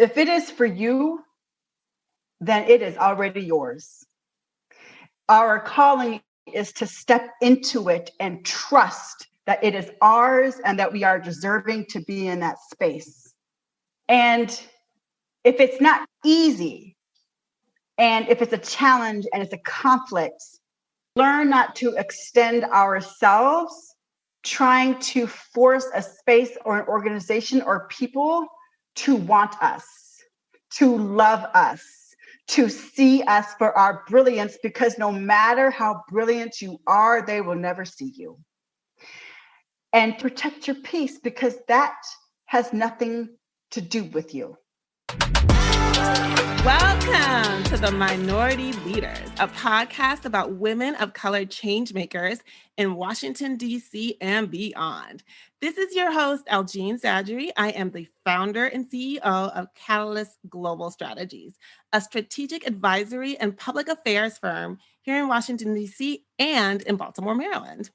If it is for you, then it is already yours. Our calling is to step into it and trust that it is ours and that we are deserving to be in that space. And if it's not easy, and if it's a challenge and it's a conflict, learn not to extend ourselves trying to force a space or an organization or people to want us, to love us, to see us for our brilliance, because no matter how brilliant you are, they will never see you. And protect your peace, because that has nothing to do with you. Welcome to the Minority Leaders, a podcast about women of color changemakers in Washington, D.C. and beyond. This is your host, Aljean Sadri. I am the founder and CEO of Catalyst Global Strategies, a strategic advisory and public affairs firm here in Washington, D.C. and in Baltimore, Maryland.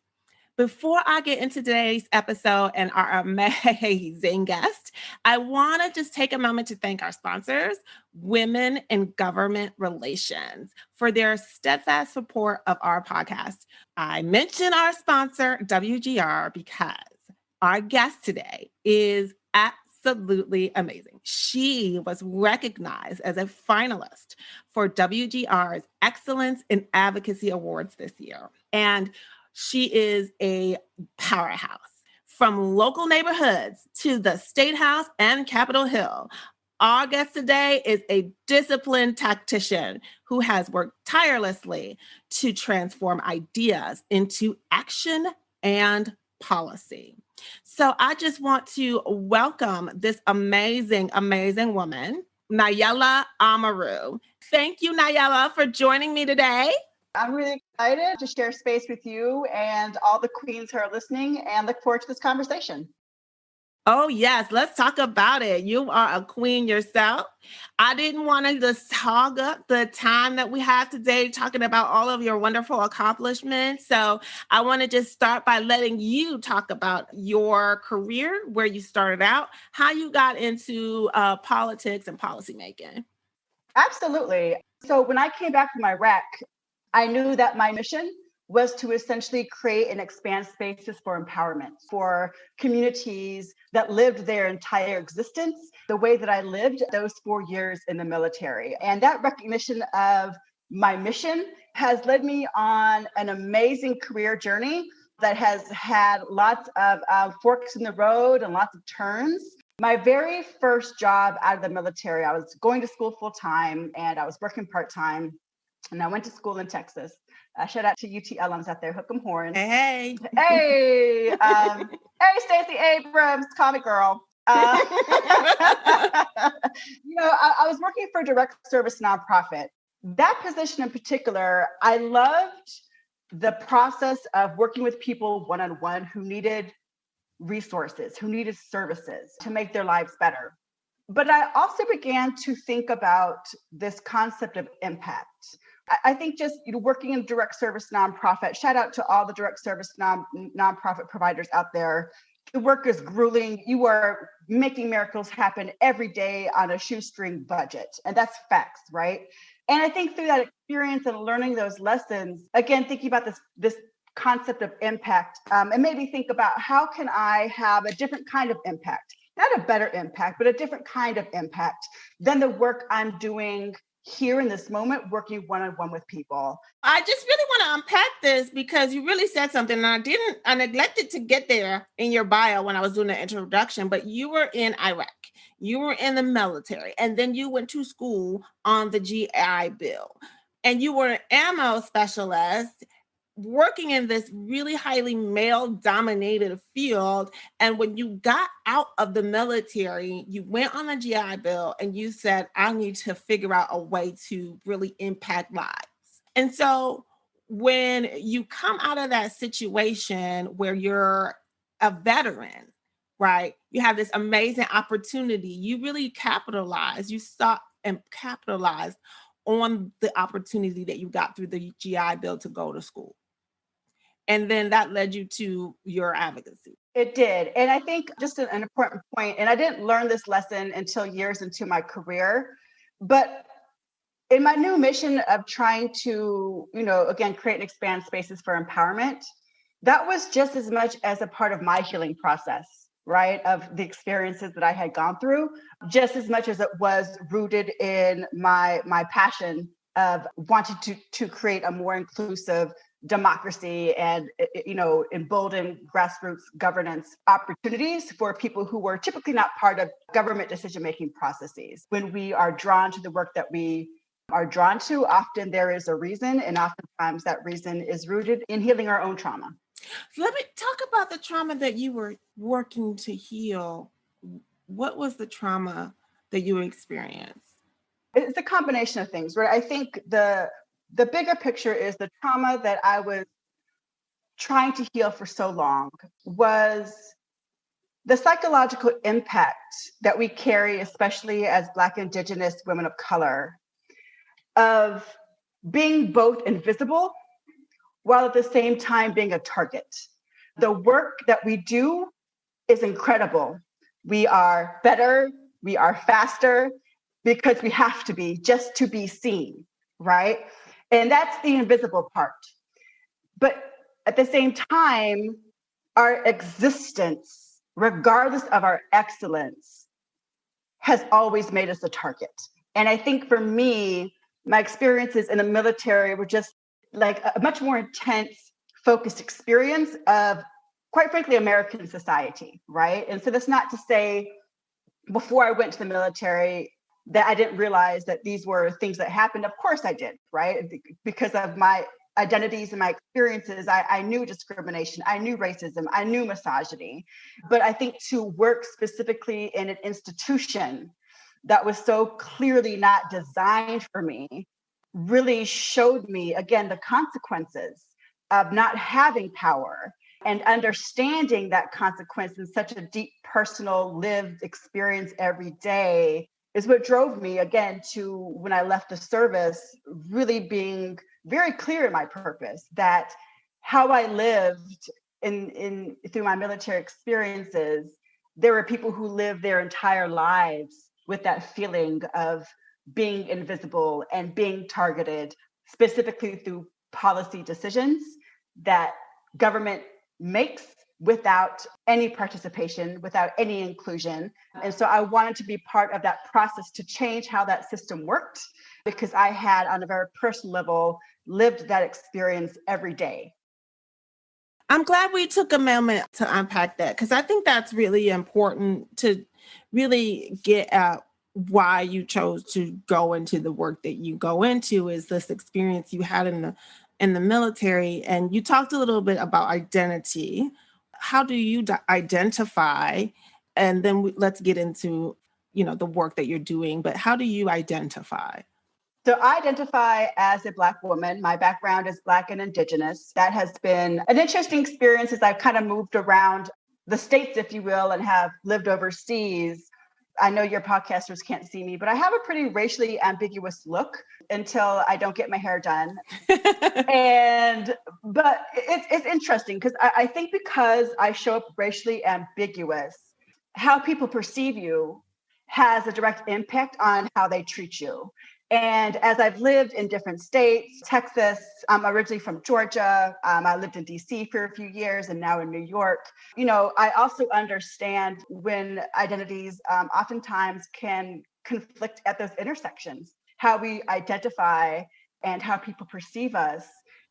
Before I get into today's episode and our amazing guest, I want to just take a moment to thank our sponsors, Women in Government Relations, for their steadfast support of our podcast. I mention our sponsor, WGR, because our guest today is absolutely amazing. She was recognized as a finalist for WGR's Excellence in Advocacy Awards this year. And she is a powerhouse. From local neighborhoods to the State House and Capitol Hill, our guest today is a disciplined tactician who has worked tirelessly to transform ideas into action and policy. So I just want to welcome this amazing, amazing woman, Nayela Amaru. Thank you, Nayela, for joining me today. I'm really excited to share space with you and all the queens who are listening, and look forward to this conversation. Oh, yes. Let's talk about it. You are a queen yourself. I didn't want to just hog up the time that we have today talking about all of your wonderful accomplishments. So I want to just start by letting you talk about your career, where you started out, how you got into politics and policymaking. Absolutely. So when I came back from Iraq, I knew that my mission was to essentially create and expand spaces for empowerment for communities that lived their entire existence the way that I lived those 4 years in the military. And that recognition of my mission has led me on an amazing career journey that has had lots of forks in the road and lots of turns. My very first job out of the military, I was going to school full time and I was working part time. And I went to school in Texas. Shout out to UT alums out there, hook 'em horns. Hey. Hey, hey, Stacey Abrams, comic girl. I was working for a direct service nonprofit. That position in particular, I loved the process of working with people one-on-one who needed resources, who needed services to make their lives better. But I also began to think about this concept of impact. I think just working in direct service nonprofit, shout out to all the direct service nonprofit providers out there. The work is grueling. You are making miracles happen every day on a shoestring budget. And that's facts, right? And I think through that experience and learning those lessons, again, thinking about this concept of impact, and maybe think about how can I have a different kind of impact, not a better impact, but a different kind of impact than the work I'm doing here in this moment, working one-on-one with people. I just really want to unpack this because you really said something, and I neglected to get there in your bio when I was doing the introduction, but you were in Iraq, you were in the military, and then you went to school on the GI Bill, and you were an ammo specialist working in this really highly male-dominated field. And when you got out of the military, you went on the GI Bill and you said, I need to figure out a way to really impact lives. And so when you come out of that situation where you're a veteran, right, you have this amazing opportunity, you really capitalize, you sought and capitalized on the opportunity that you got through the GI Bill to go to school. And then that led you to your advocacy. It did. And I think just an important point, and I didn't learn this lesson until years into my career, but in my new mission of trying to, again, create and expand spaces for empowerment, that was just as much as a part of my healing process, right? Of the experiences that I had gone through, just as much as it was rooted in my passion of wanting to create a more inclusive democracy and embolden grassroots governance opportunities for people who were typically not part of government decision-making processes. When we are drawn to the work that we are drawn to, often there is a reason, and oftentimes that reason is rooted in healing our own trauma. Let me talk about the trauma that you were working to heal. What was the trauma that you experienced? It's a combination of things, right? I think the bigger picture is the trauma that I was trying to heal for so long was the psychological impact that we carry, especially as Black, Indigenous women of color, of being both invisible while at the same time being a target. The work that we do is incredible. We are better, we are faster, because we have to be just to be seen, right? And that's the invisible part. But at the same time, our existence, regardless of our excellence, has always made us a target. And I think for me, my experiences in the military were just like a much more intense, focused experience of, quite frankly, American society, right? And so that's not to say before I went to the military that I didn't realize that these were things that happened. Of course I did, right? Because of my identities and my experiences, I knew discrimination, I knew racism, I knew misogyny. But I think to work specifically in an institution that was so clearly not designed for me really showed me, again, the consequences of not having power and understanding that consequence in such a deep, personal, lived experience every day is what drove me, again, to when I left the service, really being very clear in my purpose that how I lived in through my military experiences, there were people who lived their entire lives with that feeling of being invisible and being targeted, specifically through policy decisions that government makes without any participation, without any inclusion. And so I wanted to be part of that process to change how that system worked, because I had, on a very personal level, lived that experience every day. I'm glad we took a moment to unpack that, because I think that's really important to really get at why you chose to go into the work that you go into, is this experience you had in the military. And you talked a little bit about identity. How do you identify? And then let's get into, the work that you're doing, but how do you identify? So I identify as a Black woman. My background is Black and Indigenous. That has been an interesting experience as I've kind of moved around the states, if you will, and have lived overseas. I know your podcasters can't see me, but I have a pretty racially ambiguous look until I don't get my hair done. But it's interesting because I think because I show up racially ambiguous, how people perceive you has a direct impact on how they treat you. And as I've lived in different states, Texas, I'm originally from Georgia. I lived in DC for a few years and now in New York. I also understand when identities oftentimes can conflict at those intersections, how we identify and how people perceive us,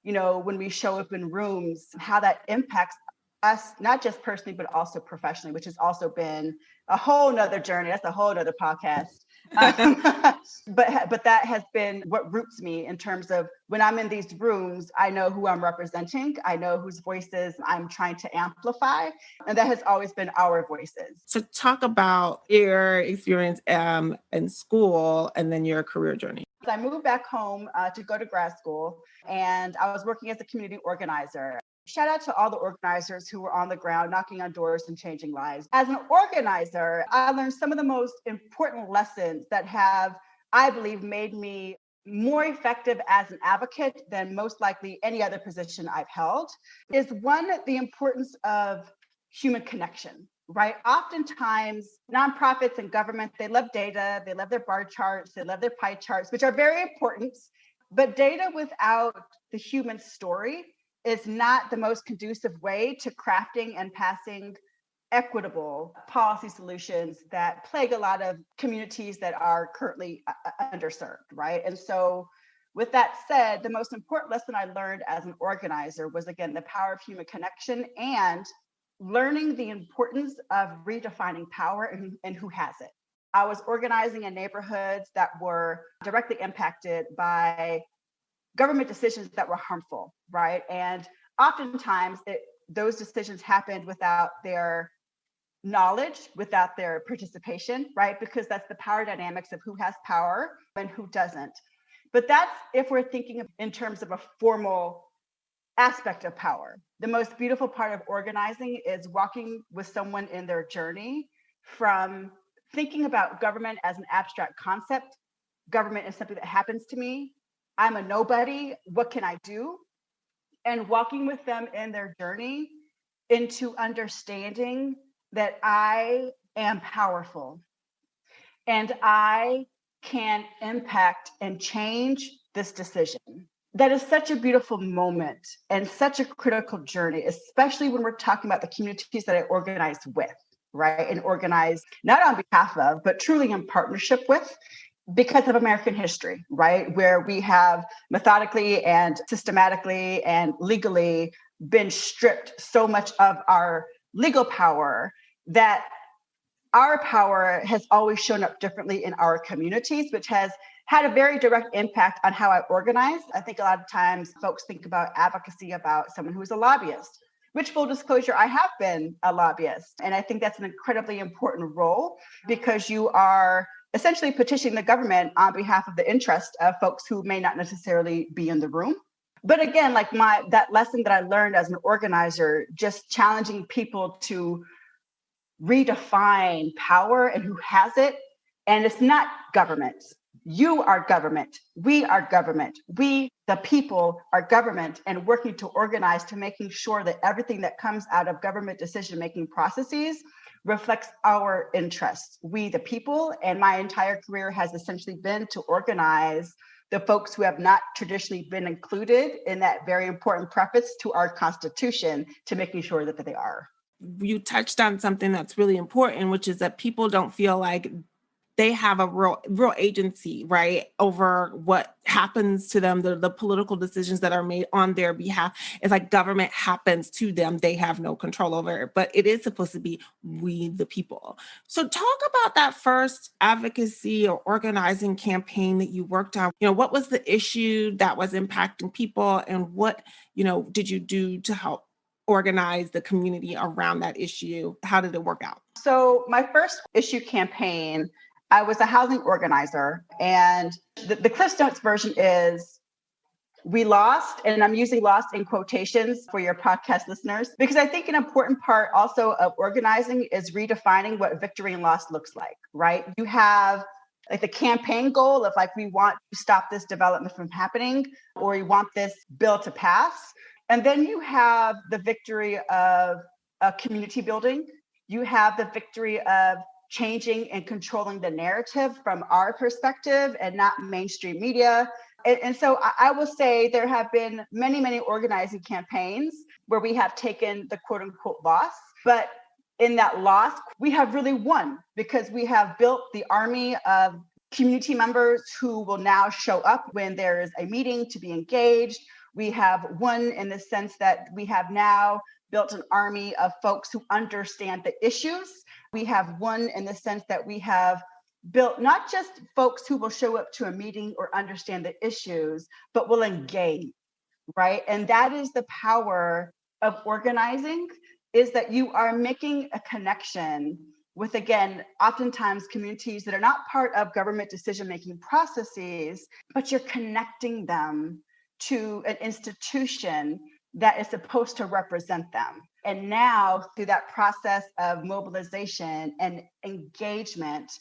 when we show up in rooms, how that impacts us, not just personally, but also professionally, which has also been a whole nother journey. That's a whole nother podcast. But that has been what roots me in terms of when I'm in these rooms, I know who I'm representing. I know whose voices I'm trying to amplify. And that has always been our voices. So talk about your experience in school and then your career journey. I moved back home to go to grad school, and I was working as a community organizer. Shout out to all the organizers who were on the ground, knocking on doors and changing lives. As an organizer, I learned some of the most important lessons that have, I believe, made me more effective as an advocate than most likely any other position I've held is one, the importance of human connection, right? Oftentimes, nonprofits and government, they love data, they love their bar charts, they love their pie charts, which are very important. But data without the human story is not the most conducive way to crafting and passing equitable policy solutions that plague a lot of communities that are currently underserved, right? And so with that said, the most important lesson I learned as an organizer was, again, the power of human connection and learning the importance of redefining power and who has it. I was organizing in neighborhoods that were directly impacted by government decisions that were harmful, right? And oftentimes those decisions happened without their knowledge, without their participation, right? Because that's the power dynamics of who has power and who doesn't. But that's if we're thinking in terms of a formal aspect of power. The most beautiful part of organizing is walking with someone in their journey from thinking about government as an abstract concept. Government is something that happens to me. I'm a nobody. What can I do? And walking with them in their journey into understanding that I am powerful and I can impact and change this decision. That is such a beautiful moment and such a critical journey, especially when we're talking about the communities that I organize with, right? And organize not on behalf of, but truly in partnership with, because of American history, right? Where we have methodically and systematically and legally been stripped so much of our legal power that our power has always shown up differently in our communities, which has had a very direct impact on how I organize. I think a lot of times folks think about advocacy about someone who's a lobbyist, which, full disclosure, I have been a lobbyist. And I think that's an incredibly important role because you are essentially petitioning the government on behalf of the interest of folks who may not necessarily be in the room. But again, like that lesson that I learned as an organizer, just challenging people to redefine power and who has it. And it's not government. You are government. We are government. We, the people, are government, and working to organize to making sure that everything that comes out of government decision-making processes reflects our interests. We, the people, and my entire career has essentially been to organize the folks who have not traditionally been included in that very important preface to our Constitution to making sure that they are. You touched on something that's really important, which is that people don't feel like they have a real agency, right, over what happens to them, the political decisions that are made on their behalf. It's like government happens to them. They have no control over it, but it is supposed to be we, the people. So talk about that first advocacy or organizing campaign that you worked on. What was the issue that was impacting people, and what, did you do to help organize the community around that issue? How did it work out? So my first issue campaign, I was a housing organizer, and the Cliff Notes version is we lost, and I'm using lost in quotations for your podcast listeners, because I think an important part also of organizing is redefining what victory and loss looks like, right? You have like the campaign goal of like, we want to stop this development from happening, or we want this bill to pass. And then you have the victory of community building. You have the victory of changing and controlling the narrative from our perspective and not mainstream media. And so I will say there have been many, many organizing campaigns where we have taken the quote unquote loss, but in that loss, we have really won because we have built the army of community members who will now show up when there is a meeting to be engaged. We have won in the sense that we have now built an army of folks who understand the issues. We have won in the sense that we have built not just folks who will show up to a meeting or understand the issues, but will engage, right? And that is the power of organizing, is that you are making a connection with, again, oftentimes communities that are not part of government decision-making processes, but you're connecting them to an institution that is supposed to represent them. And now through that process of mobilization and engagement,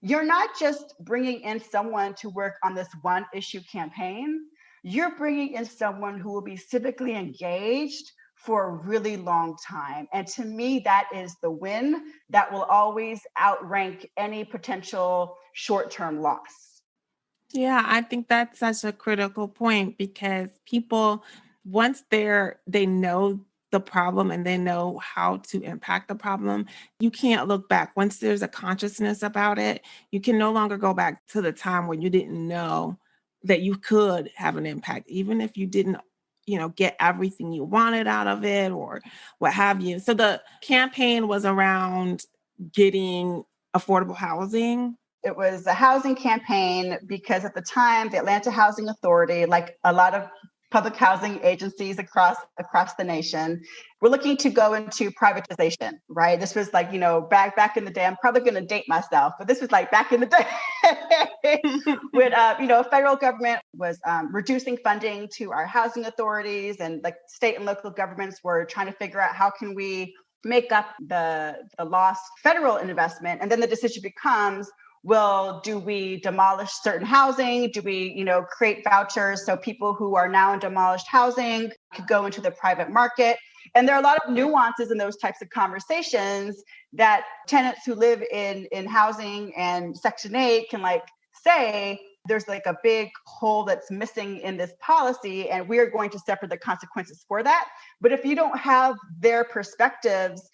you're not just bringing in someone to work on this one issue campaign, you're bringing in someone who will be civically engaged for a really long time. And to me, that is the win that will always outrank any potential short-term loss. Yeah, I think that's such a critical point because people, once they know the problem and they know how to impact the problem, you can't look back. Once there's a consciousness about it, you can no longer go back to the time when you didn't know that you could have an impact, even if you didn't, get everything you wanted out of it or what have you. So the campaign was around getting affordable housing. It was a housing campaign because at the time, the Atlanta Housing Authority, like a lot of public housing agencies across the nation, were looking to go into privatization, right? This was like, back in the day, I'm probably going to date myself, but this was like back in the day when, federal government was reducing funding to our housing authorities, and like state and local governments were trying to figure out how can we make up the lost federal investment. And then the decision becomes, well, do we demolish certain housing? Do we, create vouchers so people who are now in demolished housing could go into the private market? And there are a lot of nuances in those types of conversations that tenants who live in housing and Section 8 can say, there's like a big hole that's missing in this policy, and we are going to suffer the consequences for that. But if you don't have their perspectives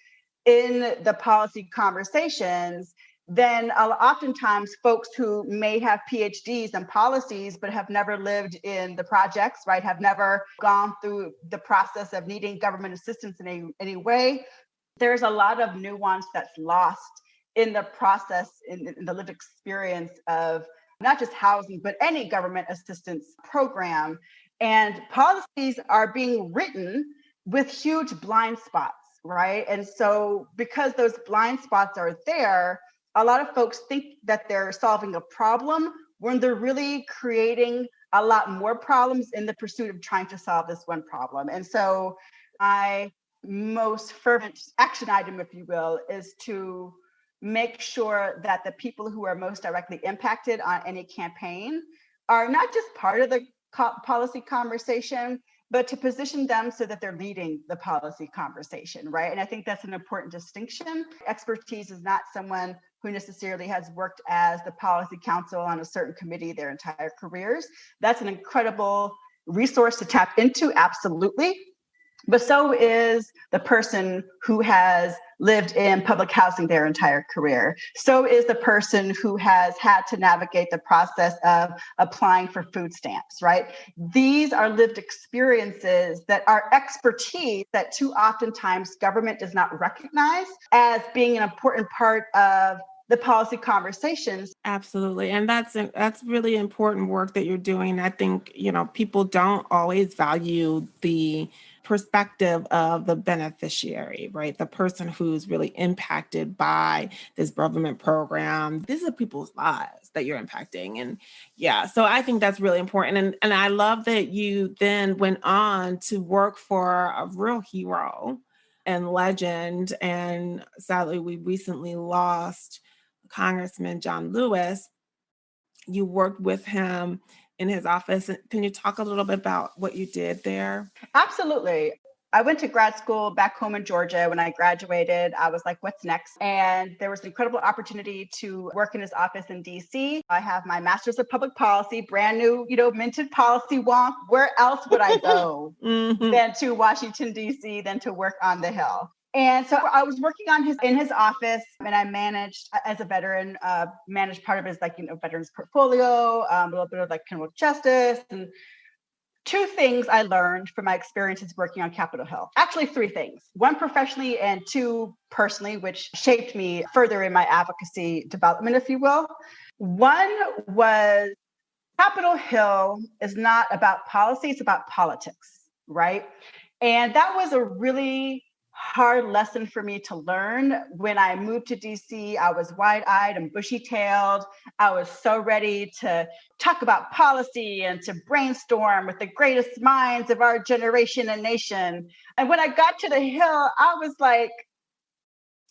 in the policy conversations, then oftentimes folks who may have PhDs in policies but have never lived in the projects, right, have never gone through the process of needing government assistance in any way, there's a lot of nuance that's lost in the process, in the lived experience of not just housing, but any government assistance program. And policies are being written with huge blind spots, right? And so because those blind spots are there, a lot of folks think that they're solving a problem when they're really creating a lot more problems in the pursuit of trying to solve this one problem. And so my most fervent action item, if you will, is to make sure that the people who are most directly impacted on any campaign are not just part of the policy conversation, but to position them so that they're leading the policy conversation, right? And I think that's an important distinction. Expertise is not someone who necessarily has worked as the policy counsel on a certain committee their entire careers. That's an incredible resource to tap into, absolutely. But so is the person who has lived in public housing their entire career. So is the person who has had to navigate the process of applying for food stamps, right? These are lived experiences that are expertise that too oftentimes government does not recognize as being an important part of the policy conversations. Absolutely. And that's really important work that you're doing. I think, people don't always value the perspective of the beneficiary, right? The person who's really impacted by this government program. These are people's lives that you're impacting. And yeah, so I think that's really important. And I love that you then went on to work for a real hero and legend. And sadly, we recently lost Congressman John Lewis. You worked with him in his office. Can you talk a little bit about what you did there? Absolutely. I went to grad school back home in Georgia. When I graduated, I was like, what's next? And there was an incredible opportunity to work in his office in DC. I have my master's of public policy, brand new, minted policy wonk. Where else would I go than to Washington, DC, than to work on the Hill? And so I was working in his office, and I managed, as a veteran, managed part of his veterans portfolio, a little bit of criminal justice. And two things I learned from my experiences working on Capitol Hill. Actually, three things. One professionally and two personally, which shaped me further in my advocacy development, if you will. One was Capitol Hill is not about policy, it's about politics, right? And that was a really hard lesson for me to learn. When I moved to DC, I was wide-eyed and bushy-tailed. I was so ready to talk about policy and to brainstorm with the greatest minds of our generation and nation. And when I got to the Hill, I was like,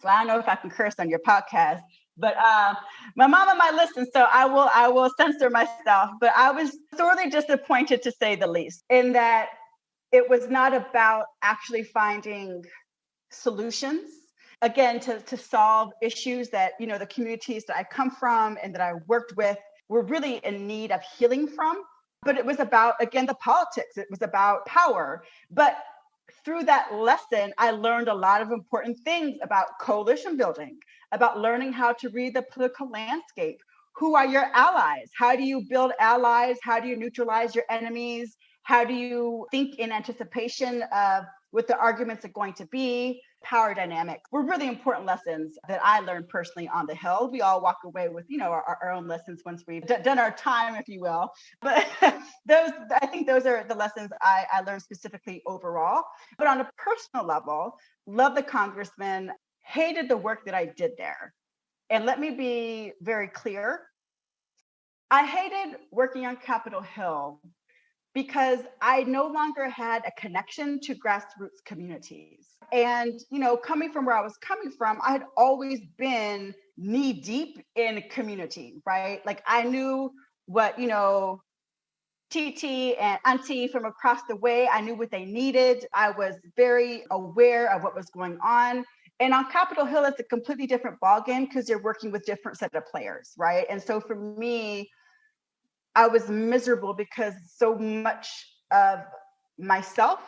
so I don't know if I can curse on your podcast, But my mama might listen, so I will censor myself. But I was sorely disappointed, to say the least, in that it was not about actually finding solutions, again, to solve issues that, the communities that I come from and that I worked with were really in need of healing from. But it was about, again, the politics. It was about power. But through that lesson, I learned a lot of important things about coalition building, about learning how to read the political landscape. Who are your allies? How do you build allies? How do you neutralize your enemies? How do you think in anticipation of what the arguments are going to be? Power dynamics were really important lessons that I learned personally on the Hill. We all walk away with, our own lessons once we've done our time, if you will. But I think those are the lessons I learned specifically overall. But on a personal level, love the congressman, hated the work that I did there. And let me be very clear. I hated working on Capitol Hill because I no longer had a connection to grassroots communities. And, coming from where I was coming from, I had always been knee deep in community, right? Like I knew what, TT and Auntie from across the way, I knew what they needed. I was very aware of what was going on. And on Capitol Hill, it's a completely different ballgame because you're working with different set of players, right? And so for me, I was miserable because so much of myself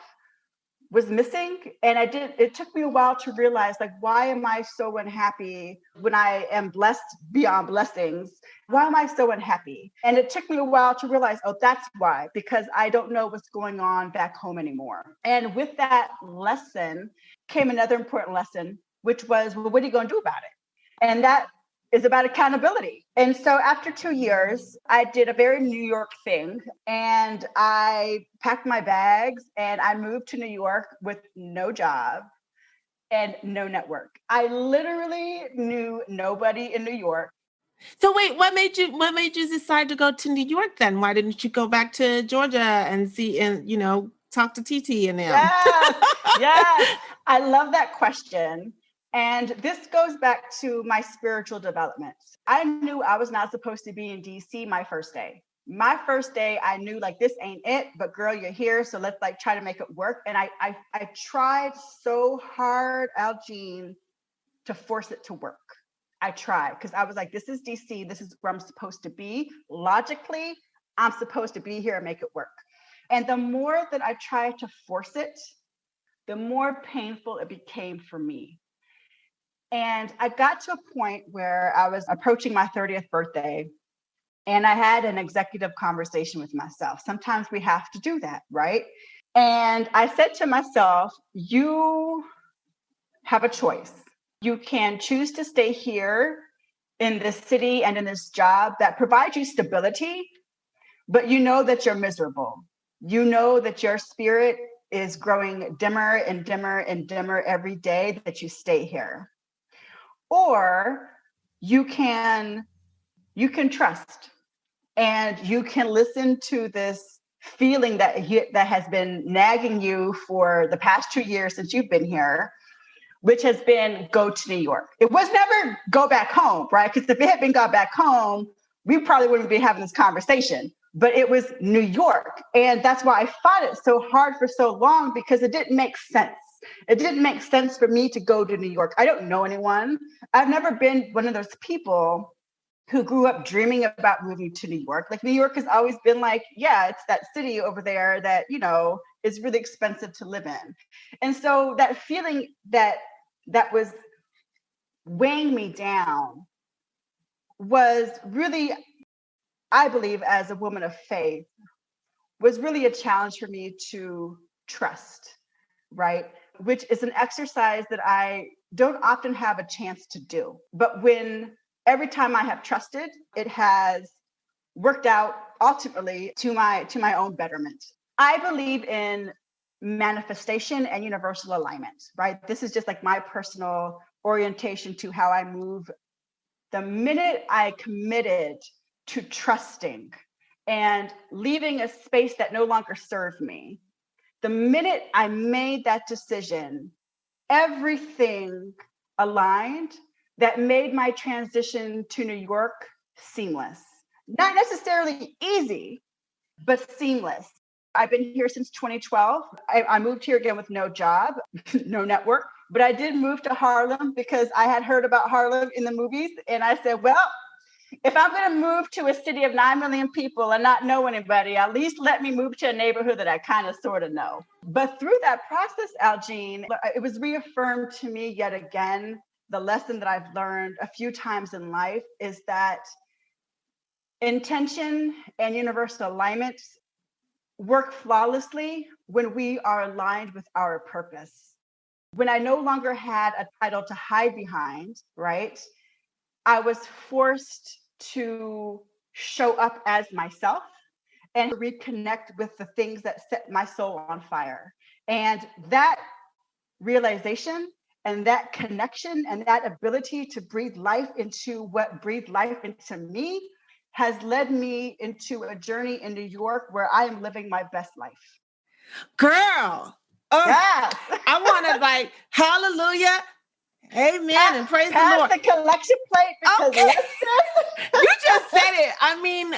was missing. And it took me a while to realize, like, why am I so unhappy when I am blessed beyond blessings? Why am I so unhappy? And it took me a while to realize, oh, that's why, because I don't know what's going on back home anymore. And with that lesson came another important lesson, which was, well, what are you going to do about it? And that is about accountability. And so after 2 years, I did a very New York thing, and I packed my bags and I moved to New York with no job and no network. I literally knew nobody in New York. So wait, what made you decide to go to New York then? Why didn't you go back to Georgia and see and talk to TT and them? Yes. I love that question. And this goes back to my spiritual development. I knew I was not supposed to be in DC my first day. My first day, I knew like this ain't it, but girl, you're here. So let's like try to make it work. And I tried so hard, Aljean, to force it to work. I tried because I was like, this is DC. This is where I'm supposed to be. Logically, I'm supposed to be here and make it work. And the more that I tried to force it, the more painful it became for me. And I got to a point where I was approaching my 30th birthday, and I had an executive conversation with myself. Sometimes we have to do that, right? And I said to myself, you have a choice. You can choose to stay here in this city and in this job that provides you stability, but you know that you're miserable. You know that your spirit is growing dimmer and dimmer and dimmer every day that you stay here. Or you can trust, and you can listen to this feeling that has been nagging you for the past 2 years since you've been here, which has been go to New York. It was never go back home, right? Because if it had been go back home, we probably wouldn't be having this conversation. But it was New York. And that's why I fought it so hard for so long, because it didn't make sense. It didn't make sense for me to go to New York. I don't know anyone. I've never been one of those people who grew up dreaming about moving to New York. Like New York has always been like, yeah, it's that city over there that, is really expensive to live in. And so that feeling that was weighing me down was really, I believe, as a woman of faith, was really a challenge for me to trust, right? Which is an exercise that I don't often have a chance to do. But every time I have trusted, it has worked out ultimately to my own betterment. I believe in manifestation and universal alignment, right? This is just like my personal orientation to how I move. The minute I committed to trusting and leaving a space that no longer served me, the minute I made that decision, everything aligned that made my transition to New York seamless. Not necessarily easy, but seamless. I've been here since 2012. I moved here again with no job, no network, but I did move to Harlem because I had heard about Harlem in the movies. And I said, well, if I'm going to move to a city of 9 million people and not know anybody, at least let me move to a neighborhood that I kind of sort of know. But through that process, Aljean, it was reaffirmed to me yet again, the lesson that I've learned a few times in life is that intention and universal alignment work flawlessly when we are aligned with our purpose. When I no longer had a title to hide behind, right? I was forced to show up as myself and reconnect with the things that set my soul on fire. And that realization and that connection and that ability to breathe life into what breathed life into me has led me into a journey in New York where I am living my best life. Girl, Yes. I want to like, hallelujah, amen, and praise the Lord. The collection plate because okay. You just said it. I mean,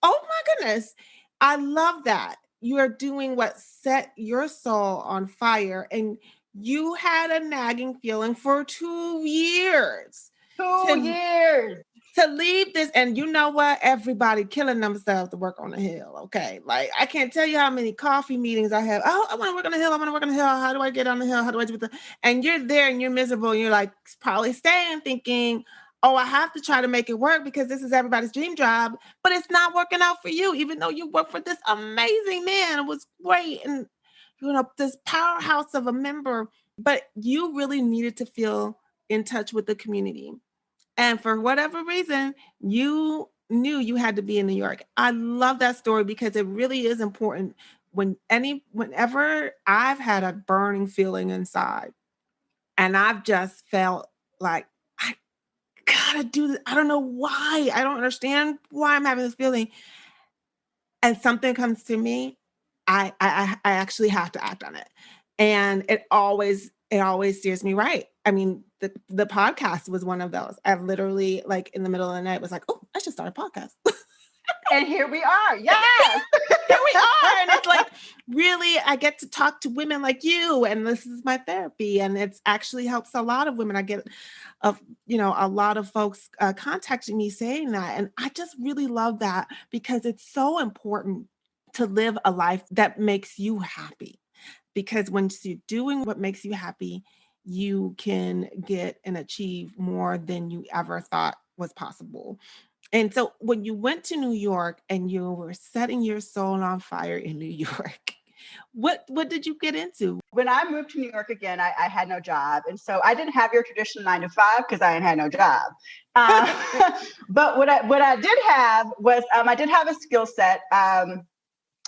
oh my goodness. I love that. You are doing what set your soul on fire, and you had a nagging feeling for 2 years. 2 years. To leave this, and you know what? Everybody killing themselves to work on the hill. Okay. Like, I can't tell you how many coffee meetings I have. Oh, I want to work on the hill. I want to work on the hill. How do I get on the hill? How do I do the, and you're there and you're miserable. And you're like probably staying thinking, oh, I have to try to make it work because this is everybody's dream job, but it's not working out for you, even though you work for this amazing man. It was great. And, you know, this powerhouse of a member, but you really needed to feel in touch with the community. And for whatever reason, you knew you had to be in New York. I love that story because it really is important. Whenever I've had a burning feeling inside and I've just felt like, I gotta do this. I don't know why. I don't understand why I'm having this feeling. And something comes to me, I actually have to act on it. And it always steers me right. I mean, the podcast was one of those. I literally, like in the middle of the night, was like, oh, I should start a podcast. And here we are. Yes. Here we are. And it's like, really, I get to talk to women like you, and this is my therapy. And it's actually helps a lot of women. I get a lot of folks contacting me saying that. And I just really love that because it's so important to live a life that makes you happy. Because once you're doing what makes you happy, you can get and achieve more than you ever thought was possible. And so when you went to New York and you were setting your soul on fire in New York, what did you get into? When I moved to New York again, I had no job. And so I didn't have your traditional 9 to 5 because I had no job. But what I did have was I did have a skill set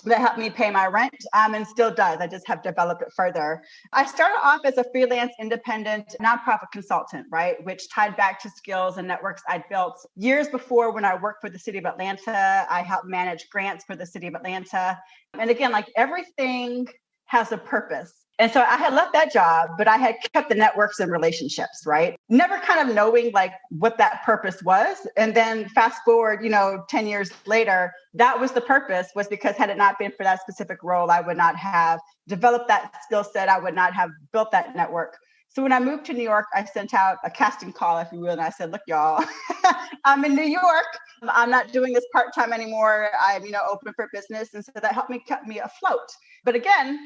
that helped me pay my rent and still does. I just have developed it further. I started off as a freelance, independent nonprofit consultant, right? Which tied back to skills and networks I'd built years before when I worked for the city of Atlanta. I helped manage grants for the city of Atlanta. And again, like everything has a purpose. And so I had left that job, but I had kept the networks and relationships, right? Never kind of knowing like what that purpose was. And then fast forward, 10 years later, that was the purpose, was because had it not been for that specific role, I would not have developed that skill set. I would not have built that network. So when I moved to New York, I sent out a casting call, if you will. And I said, look, y'all, I'm in New York. I'm not doing this part-time anymore. I'm, open for business. And so that helped me keep me afloat. But again,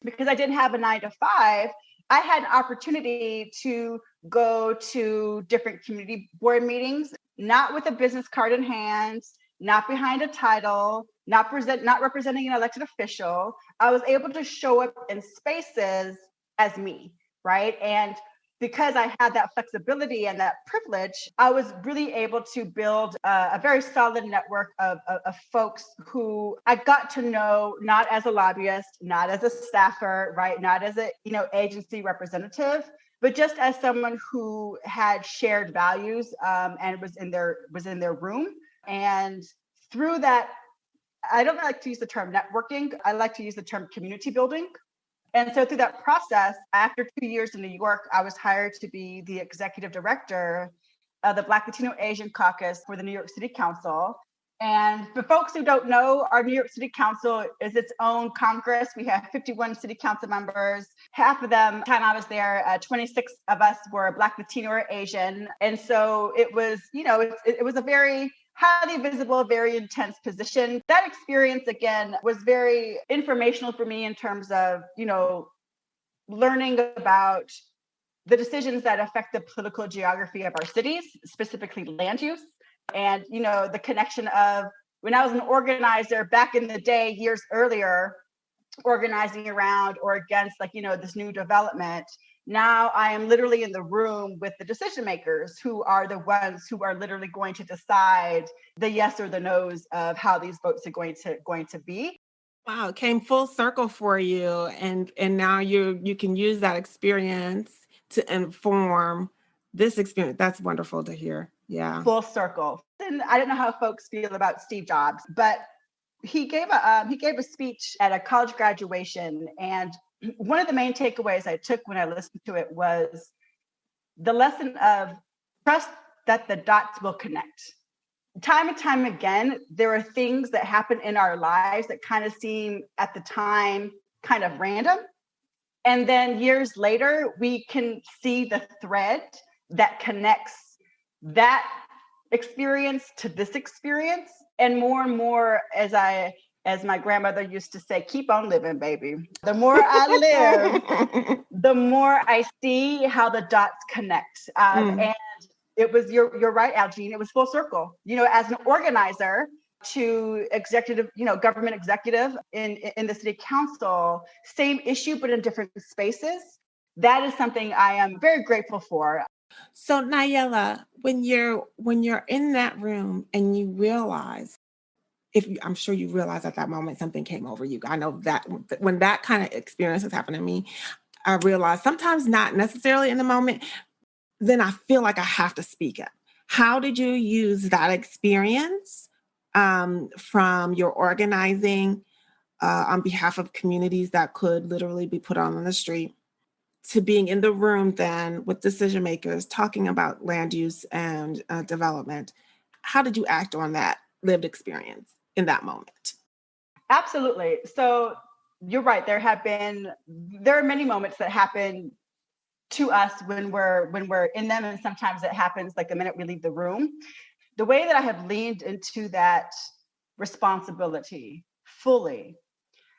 because I didn't have a 9 to 5, I had an opportunity to go to different community board meetings, not with a business card in hand, not behind a title, not representing an elected official. I was able to show up in spaces as me, right? And because I had that flexibility and that privilege, I was really able to build a very solid network of folks who I got to know, not as a lobbyist, not as a staffer, right? Not as a agency representative, but just as someone who had shared values and was in their room. And through that, I don't like to use the term networking. I like to use the term community building. And so through that process, after 2 years in New York, I was hired to be the executive director of the Black Latino Asian Caucus for the New York City Council. And for folks who don't know, our New York City Council is its own Congress. We have 51 city council members. Half of them, time I was there, 26 of us were Black, Latino, or Asian. And so it was, it was a very highly visible, very intense position. That experience, again, was very informational for me in terms of, learning about the decisions that affect the political geography of our cities, specifically land use. And, the connection of when I was an organizer back in the day, years earlier, organizing around or against this new development. Now I am literally in the room with the decision makers who are the ones who are literally going to decide the yes or the no's of how these votes are going to be. Wow, it came full circle for you. And now you can use that experience to inform this experience. That's wonderful to hear. Yeah. Full circle. And I don't know how folks feel about Steve Jobs, but he gave a speech at a college graduation, and one of the main takeaways I took when I listened to it was the lesson of trust that the dots will connect. Time and time again, there are things that happen in our lives that kind of seem at the time kind of random. And then years later, we can see the thread that connects that experience to this experience. And more, as my grandmother used to say, keep on living, baby. The more I live, the more I see how the dots connect. And it was, you're right, Algene, it was full circle. As an organizer to executive, government executive in the city council, same issue, but in different spaces. That is something I am very grateful for. So Nayela, when you're in that room and you realize, I'm sure you realize at that moment something came over you. I know that when that kind of experience has happened to me, I realized sometimes not necessarily in the moment, then I feel like I have to speak up. How did you use that experience from your organizing on behalf of communities that could literally be put on the street to being in the room then with decision makers talking about land use and development? How did you act on that lived experience in that moment? Absolutely. So you're right. There are many moments that happen to us when we're in them, and sometimes it happens like the minute we leave the room. The way that I have leaned into that responsibility fully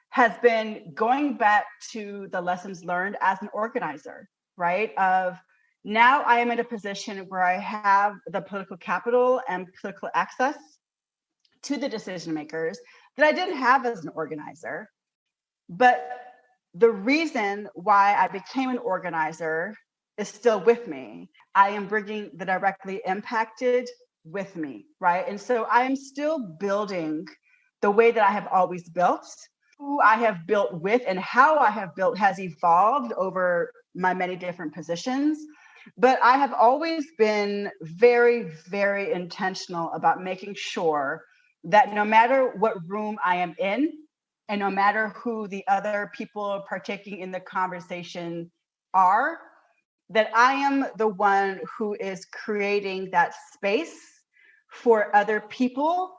has been going back to the lessons learned as an organizer, right? Of now I am in a position where I have the political capital and political access to the decision makers that I didn't have as an organizer. But the reason why I became an organizer is still with me. I am bringing the directly impacted with me, right? And so I am still building the way that I have always built. Who I have built with and how I have built has evolved over my many different positions. But I have always been very, very intentional about making sure that no matter what room I am in, and no matter who the other people partaking in the conversation are, that I am the one who is creating that space for other people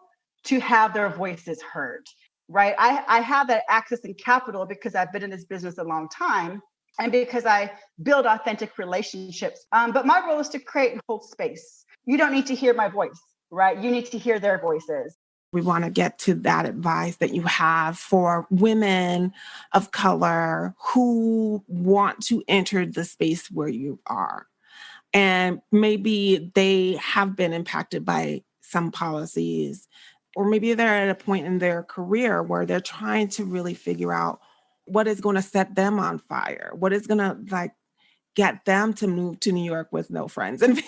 to have their voices heard, right? I have that access and capital because I've been in this business a long time and because I build authentic relationships. But my role is to create and hold space. You don't need to hear my voice, right? You need to hear their voices. We want to get to that advice that you have for women of color who want to enter the space where you are. And maybe they have been impacted by some policies, or maybe they're at a point in their career where they're trying to really figure out what is going to set them on fire, what is going to get them to move to New York with no friends and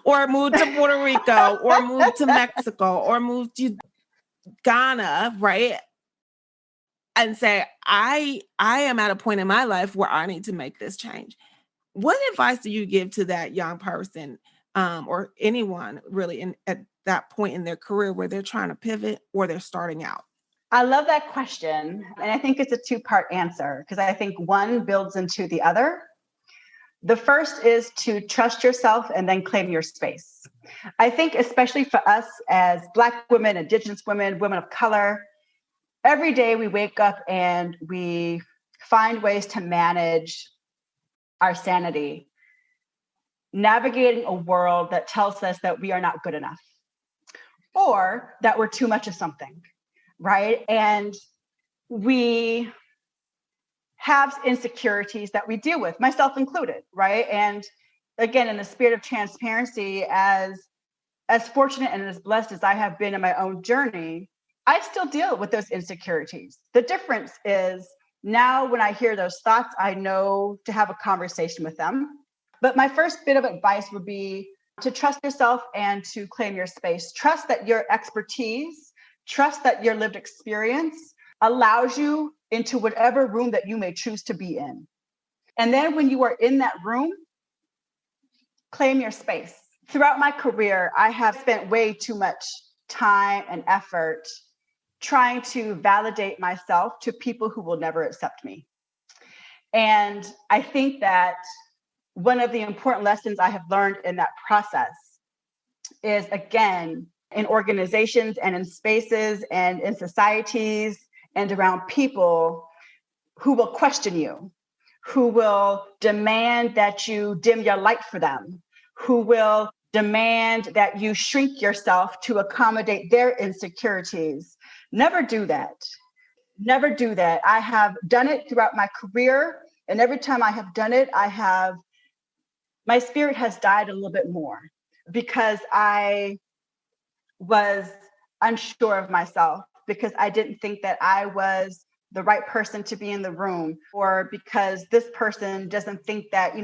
or move to Puerto Rico, or move to Mexico, or move to Ghana, right? And say, I am at a point in my life where I need to make this change. What advice do you give to that young person or anyone really at that point in their career where they're trying to pivot or they're starting out? I love that question. And I think it's a two-part answer because I think one builds into the other. The first is to trust yourself and then claim your space. I think especially for us as Black women, Indigenous women, women of color, every day we wake up and we find ways to manage our sanity, navigating a world that tells us that we are not good enough or that we're too much of something, right? And we have insecurities that we deal with, myself included, right? And again, in the spirit of transparency, as fortunate and as blessed as I have been in my own journey, I still deal with those insecurities. The difference is now when I hear those thoughts, I know to have a conversation with them. But my first bit of advice would be to trust yourself and to claim your space. Trust that your expertise, trust that your lived experience allows you into whatever room that you may choose to be in. And then when you are in that room, claim your space. Throughout my career, I have spent way too much time and effort trying to validate myself to people who will never accept me. And I think that one of the important lessons I have learned in that process is, again, in organizations and in spaces and in societies and around people who will question you, who will demand that you dim your light for them, who will demand that you shrink yourself to accommodate their insecurities. Never do that. Never do that. I have done it throughout my career. And every time I have done it, my spirit has died a little bit more because I was unsure of myself, because I didn't think that I was the right person to be in the room, or because this person doesn't think that,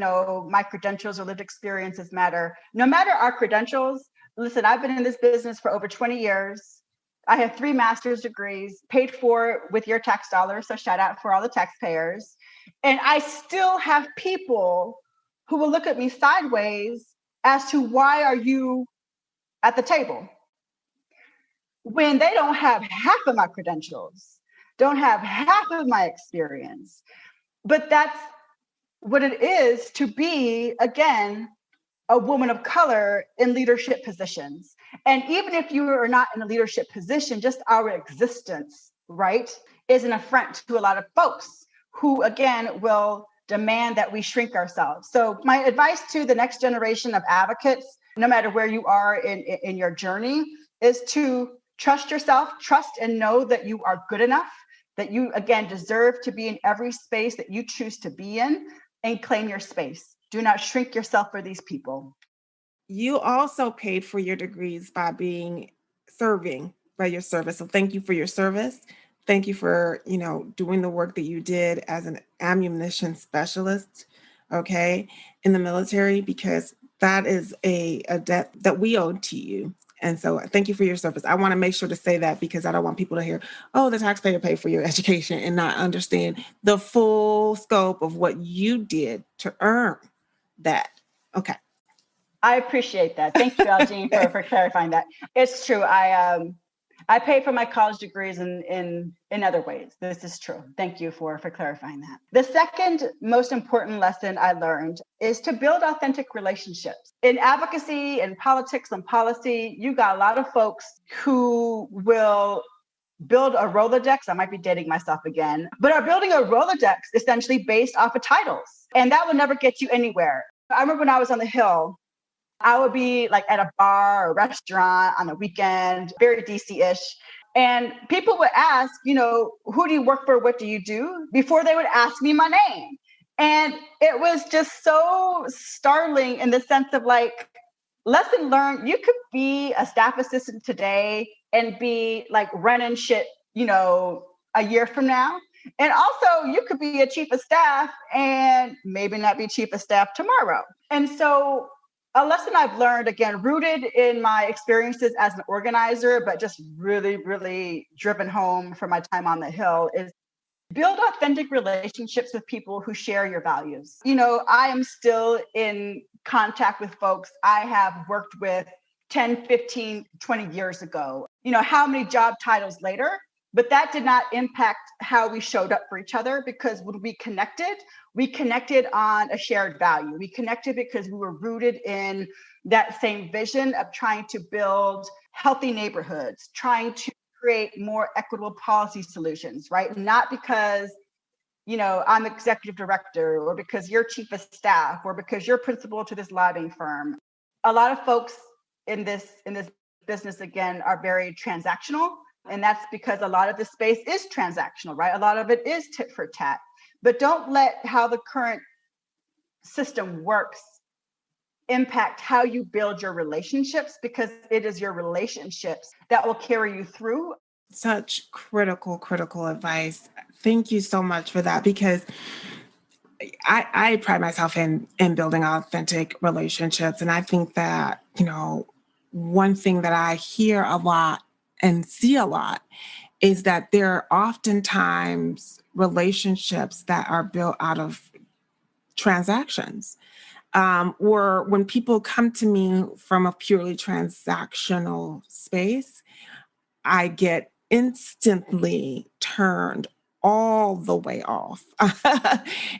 my credentials or lived experiences matter. No matter our credentials, listen, I've been in this business for over 20 years. I have 3 master's degrees paid for with your tax dollars. So shout out for all the taxpayers. And I still have people who will look at me sideways as to why are you at the table when they don't have half of my credentials, don't have half of my experience. But that's what it is to be, again, a woman of color in leadership positions. And even if you are not in a leadership position, just our existence, right, is an affront to a lot of folks who, again, will demand that we shrink ourselves. So my advice to the next generation of advocates, no matter where you are in your journey, is to trust yourself, trust and know that you are good enough, that you, again, deserve to be in every space that you choose to be in, and claim your space. Do not shrink yourself for these people. You also paid for your degrees by serving by your service. So thank you for your service. Thank you for, doing the work that you did as an ammunition specialist, okay, in the military, because that is a debt that we owe to you. And so thank you for your service. I want to make sure to say that because I don't want people to hear, oh, the taxpayer paid for your education, and not understand the full scope of what you did to earn that. Okay. I appreciate that. Thank you, Aljean, for clarifying that. It's true. I paid for my college degrees in other ways. This is true. Thank you for clarifying that. The second most important lesson I learned is to build authentic relationships. In advocacy and politics and policy, you got a lot of folks who will build a Rolodex. I might be dating myself again, but are building a Rolodex essentially based off of titles. And that will never get you anywhere. I remember when I was on the Hill, I would be like at a bar or restaurant on the weekend, very DC-ish. And people would ask, who do you work for? What do you do? Before they would ask me my name. And it was just so startling in the sense of like, lesson learned, you could be a staff assistant today and be like running shit, a year from now. And also you could be a chief of staff and maybe not be chief of staff tomorrow. And so a lesson I've learned, again, rooted in my experiences as an organizer, but just really, really driven home from my time on the Hill, is build authentic relationships with people who share your values. I am still in contact with folks I have worked with 10, 15, 20 years ago. How many job titles later, But that did not impact how we showed up for each other, because when we connected on a shared value. We connected because we were rooted in that same vision of trying to build healthy neighborhoods, trying to create more equitable policy solutions, right? Not because, I'm executive director, or because you're chief of staff, or because you're principal to this lobbying firm. A lot of folks in this business, again, are very transactional. And that's because a lot of the space is transactional, right? A lot of it is tit for tat. But don't let how the current system works impact how you build your relationships, because it is your relationships that will carry you through. Such critical advice. Thank you so much for that, because I pride myself in building authentic relationships. And I think that, one thing that I hear a lot and see a lot is that there are oftentimes relationships that are built out of transactions. Or when people come to me from a purely transactional space, I get instantly turned all the way off.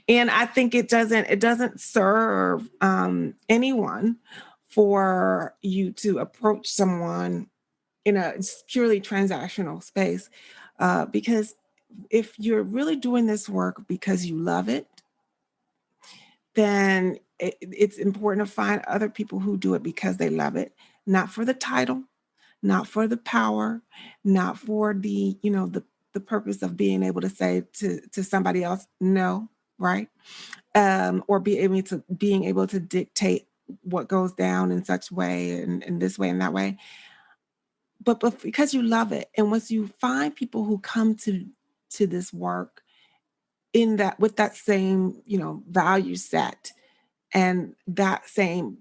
And I think it doesn't serve anyone for you to approach someone in a purely transactional space, because if you're really doing this work because you love it, then it's important to find other people who do it because they love it, not for the title, not for the power, not for the purpose of being able to say to somebody else no, right? Or being able to dictate what goes down in such way and in this way and that way. But because you love it, and once you find people who come to this work in that with that same value set and that same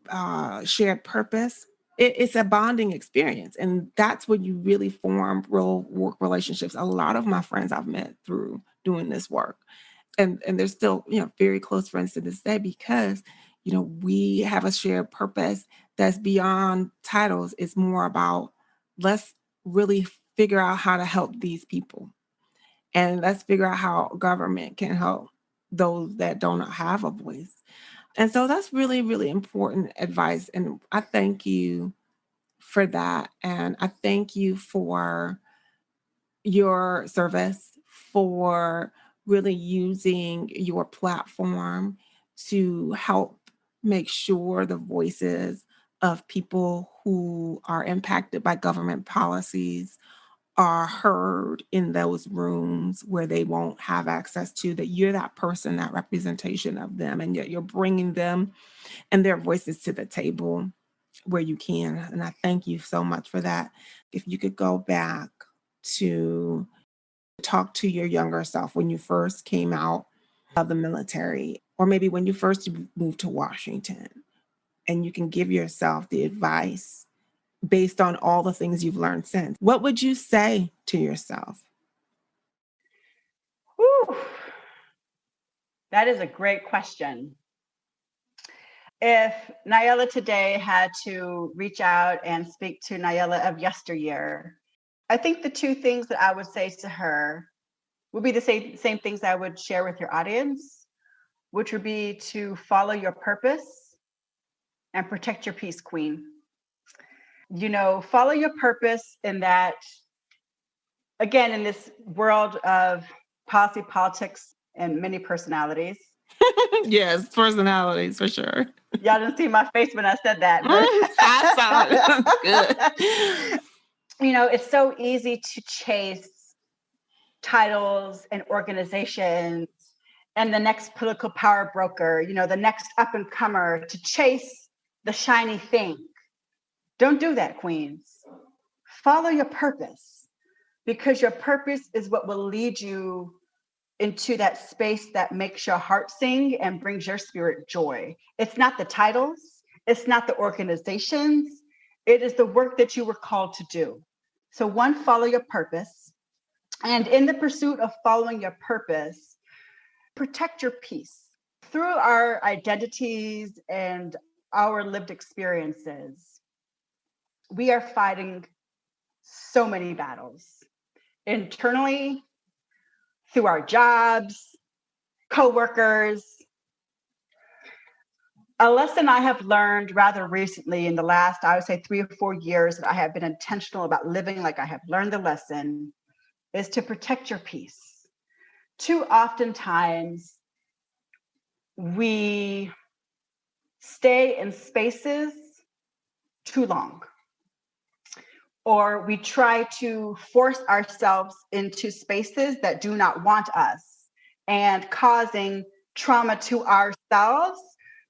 shared purpose, it's a bonding experience. And that's when you really form real work relationships. A lot of my friends I've met through doing this work. And they're still, very close friends to this day, because, we have a shared purpose that's beyond titles. It's more about, let's really figure out how to help these people. And let's figure out how government can help those that don't have a voice. And so that's really, really important advice. And I thank you for that. And I thank you for your service, for really using your platform to help make sure the voices of people who are impacted by government policies are heard in those rooms where they won't have access to, that you're that person, that representation of them, and yet you're bringing them and their voices to the table where you can. And I thank you so much for that. If you could go back to talk to your younger self when you first came out of the military, or maybe when you first moved to Washington, and you can give yourself the advice based on all the things you've learned since, what would you say to yourself? Whew. That is a great question. If Nayela today had to reach out and speak to Nayela of yesteryear, I think the two things that I would say to her would be the same things I would share with your audience, which would be to follow your purpose and protect your peace, Queen. Follow your purpose in that, again, in this world of policy, politics, and many personalities. Yes, personalities for sure. Y'all didn't see my face when I said that. But I saw it. Good. It's so easy to chase titles and organizations and the next political power broker, the next up and comer, to chase the shiny thing. Don't do that, queens. Follow your purpose, because your purpose is what will lead you into that space that makes your heart sing and brings your spirit joy. It's not the titles, it's not the organizations, it is the work that you were called to do. So one, follow your purpose. And in the pursuit of following your purpose, protect your peace. Through our identities and our lived experiences, we are fighting so many battles. internally, through our jobs, coworkers. A lesson I have learned rather recently in the last, I would say 3 or 4 years, that I have been intentional about living like I have learned the lesson, is to protect your peace. Too oftentimes, we stay in spaces too long, or we try to force ourselves into spaces that do not want us, and causing trauma to ourselves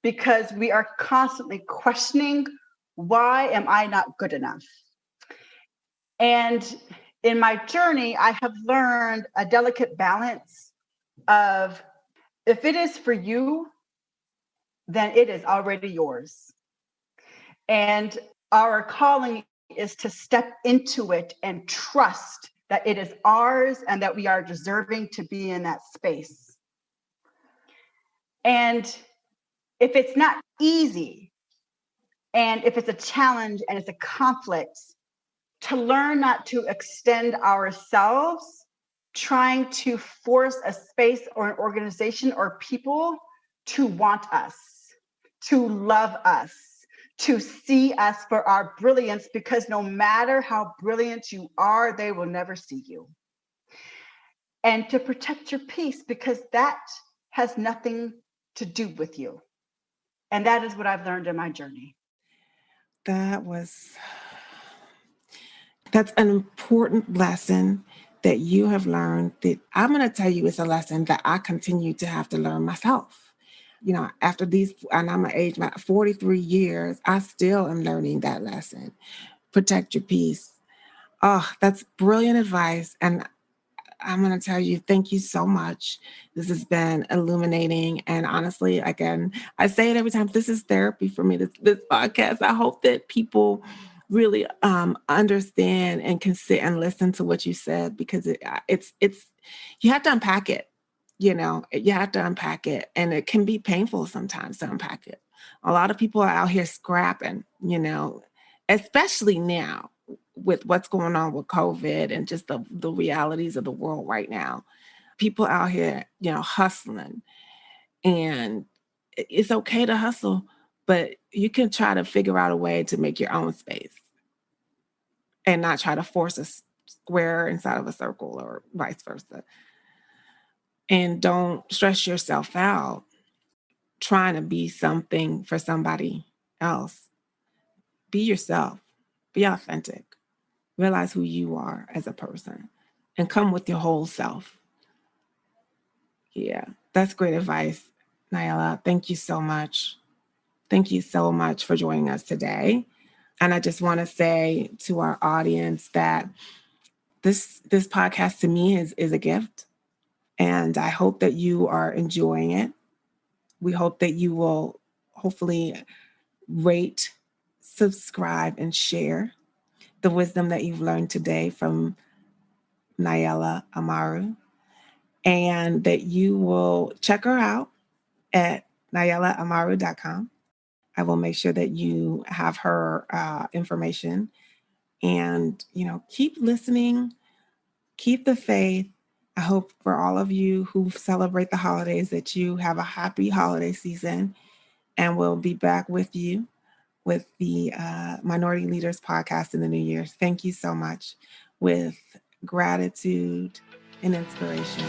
because we are constantly questioning, why am I not good enough? And in my journey, I have learned a delicate balance of, if it is for you, then it is already yours. And our calling is to step into it and trust that it is ours and that we are deserving to be in that space. And if it's not easy, and if it's a challenge and it's a conflict, to learn not to extend ourselves trying to force a space or an organization or people to want us, to love us, to see us for our brilliance, because no matter how brilliant you are, they will never see you. And to protect your peace, because that has nothing to do with you. And that is what I've learned in my journey. That's an important lesson that you have learned, that I'm going to tell you it's a lesson that I continue to have to learn myself. After these, and I'm at age 43 years, I still am learning that lesson. Protect your peace. Oh, that's brilliant advice. And I'm going to tell you, thank you so much. This has been illuminating. And honestly, again, I say it every time, this is therapy for me, this podcast. I hope that people really understand and can sit and listen to what you said, because it's you have to unpack it. You have to unpack it. And it can be painful sometimes to unpack it. A lot of people are out here scrapping, especially now, with what's going on with COVID and just the realities of the world right now. People out here, hustling. And it's okay to hustle, but you can try to figure out a way to make your own space and not try to force a square inside of a circle or vice versa. And don't stress yourself out trying to be something for somebody else. Be yourself. Be authentic. Realize who you are as a person and come with your whole self. Yeah, that's great advice, Nyala. Thank you so much. Thank you so much for joining us today. And I just want to say to our audience that this podcast to me is a gift. And I hope that you are enjoying it. We hope that you will hopefully rate, subscribe, and share the wisdom that you've learned today from Nyala Amaru, and that you will check her out at nyalaamaru.com. I will make sure that you have her information, and, keep listening, keep the faith. I hope for all of you who celebrate the holidays that you have a happy holiday season, and we'll be back with you with the Minority Leaders podcast in the new year. Thank you so much. With gratitude and inspiration.